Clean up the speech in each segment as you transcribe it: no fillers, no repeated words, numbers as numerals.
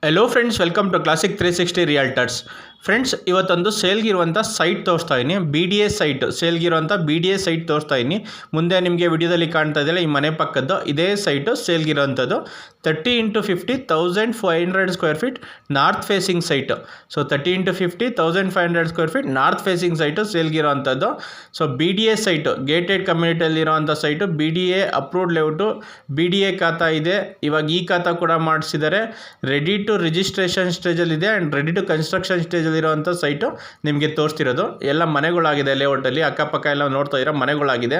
Hello friends, welcome to classic 360 realtors. Friends, ಇವತ್ತೊಂದು ಸೇಲ್ಗಿರುವಂಥ site ತೋರಿಸ್ತಾ ಇದ್ದೀನಿ. BDA ಸೈಟ್ ಸೇಲ್ಗಿರುವಂಥ BDA ಸೈಟ್ ತೋರಿಸ್ತಾ ಇದ್ದೀನಿ. ಮುಂದೆ ನಿಮಗೆ ವಿಡಿಯೋದಲ್ಲಿ ಕಾಣ್ತಾ ಇದೆಯಲ್ಲ, ಈ ಮನೆ ಪಕ್ಕದ್ದು ಇದೇ ಸೈಟು ಸೇಲ್ಗಿರೋವಂಥದ್ದು. 30x50 1500 square feet north facing site. So 30x50 1500 square feet north facing site ಸೇಲ್ಗಿರೋವಂಥದ್ದು. ಸೊ BDA ಸೈಟು ಗೇಟೆಡ್ ಕಮ್ಯುನಿಟಿಯಲ್ಲಿರೋವಂಥ site, BDA approved layout, BDA khata ಇದೆ. ಇವಾಗ ಈ ಖಾತಾ ಕೂಡ ಮಾಡಿಸಿದ್ದಾರೆ. ರೆಡಿ ಟು ರಿಜಿಸ್ಟ್ರೇಷನ್ ಸ್ಟೇಜಲ್ಲಿದೆ ಆ್ಯಂಡ್ ರೆಡಿ ಟು ಕನ್ಸ್ಟ್ರಕ್ಷನ್ ಸ್ಟೇಜಲ್ಲಿರೋವಂಥ ಸೈಟು ನಿಮಗೆ ತೋರಿಸ್ತಿರೋದು. ಎಲ್ಲ ಮನೆಗಳಾಗಿದೆ ಲೇಔಟಲ್ಲಿ, ಅಕ್ಕಪಕ್ಕ ಎಲ್ಲ ನೋಡ್ತಾ ಇರೋ ಮನೆಗಳಾಗಿದೆ.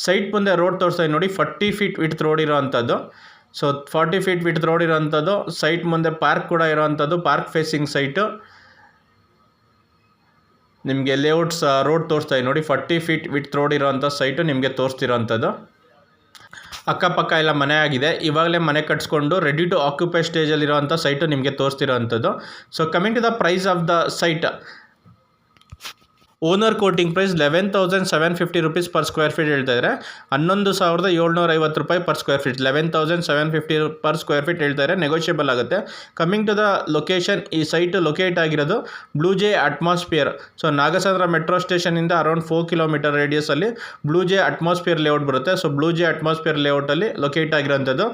ಸೈಟ್ ಮುಂದೆ ರೋಡ್ ತೋರಿಸ್ತಾ ನೋಡಿ, 40 ಫೀಟ್ ವಿಡ್ತ್ ರೋಡ್ ಇರೋವಂಥದ್ದು. ಸೊ 40 ಫೀಟ್ ವಿಡ್ತ್ ರೋಡ್ ಇರೋವಂಥದ್ದು. ಸೈಟ್ ಮುಂದೆ ಪಾರ್ಕ್ ಕೂಡ ಇರೋವಂಥದ್ದು, ಪಾರ್ಕ್ ಫೇಸಿಂಗ್ ಸೈಟು. ನಿಮಗೆ ಲೇಔಟ್ಸ್ ರೋಡ್ ತೋರಿಸ್ತಾ ನೋಡಿ, 40 ಫೀಟ್ ವಿಡ್ತ್ ರೋಡ್ ಇರೋವಂಥ ಸೈಟು ನಿಮಗೆ ತೋರಿಸ್ತಿರೋವಂಥದ್ದು. ಅಕ್ಕಪಕ್ಕ ಎಲ್ಲ ಮನೆ ಆಗಿದೆ. ಇವಾಗಲೇ ಮನೆ ಕಟ್ಸ್ಕೊಂಡು ರೆಡಿ ಟು ಆಕ್ಯುಪೈ ಸ್ಟೇಜಲ್ಲಿರೋವಂಥ ಸೈಟು ನಿಮಗೆ ತೋರಿಸ್ತಿರೋವಂಥದ್ದು. So coming to the price of the site, owner quoting price 11,750 rupees per square feet ಹೇಳ್ತಾ ಇದ್ದಾರೆ. 11,750 ರೂಪಾಯಿ per square feet, 11,750 per square feet ಹೇಳ್ತಾ ಇದ್ದಾರೆ. ನೆಗೋಷಿಯಬಲ್ ಆಗುತ್ತೆ. ಕಮಿಂಗ್ ಟು ದ ಲೊಕೇಶನ್, ಈ ಸೈಟು ಲೊಕೇಟ್ ಆಗಿರೋದು Blue J Atmosphere. So Nagasandra metro ಸ್ಟೇಷನಿಂದ around 4 kilometre ರೇಡಿಯಸಲ್ಲಿ ಬ್ಲೂ ಜೆ ಅಟ್ಮಾಸ್ಫಿಯರ್ ಲೇಔಟ್ ಬರುತ್ತೆ. ಸೊ ಬ್ಲೂ ಜೆ ಅಟ್ಮಾಸ್ಫಿಯರ್ ಲೇಔಟಲ್ಲಿ ಲೊಕೇಟ್ ಆಗಿರೋಂಥದ್ದು.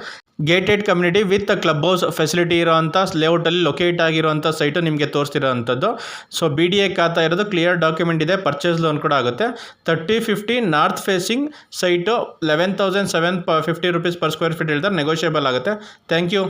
Gated community with club house facility ಇರೋವಂಥ ಲೇಔಟಲ್ಲಿ ಲೊಕೇಟ್ ಆಗಿರುವಂಥ ಸೈಟು ನಿಮಗೆ ತೋರಿಸ್ತಿರೋವಂಥದ್ದು. ಸೊ BDA ಖಾತಾ ಇರೋದು, ಕ್ಲಿಯರ್ ಡಾಕ್ಯುಮೆಂಟ್ ಇದೆ, ಪರ್ಚೇಸ್ ಲೋನ್ ಕೂಡ ಆಗುತ್ತೆ. 30x50 north facing site 11,750 rupees per square feet ಹೇಳ್ತಾರೆ. ನೆಗೋಷಿಯಬಲ್ ಆಗುತ್ತೆ. Thank you.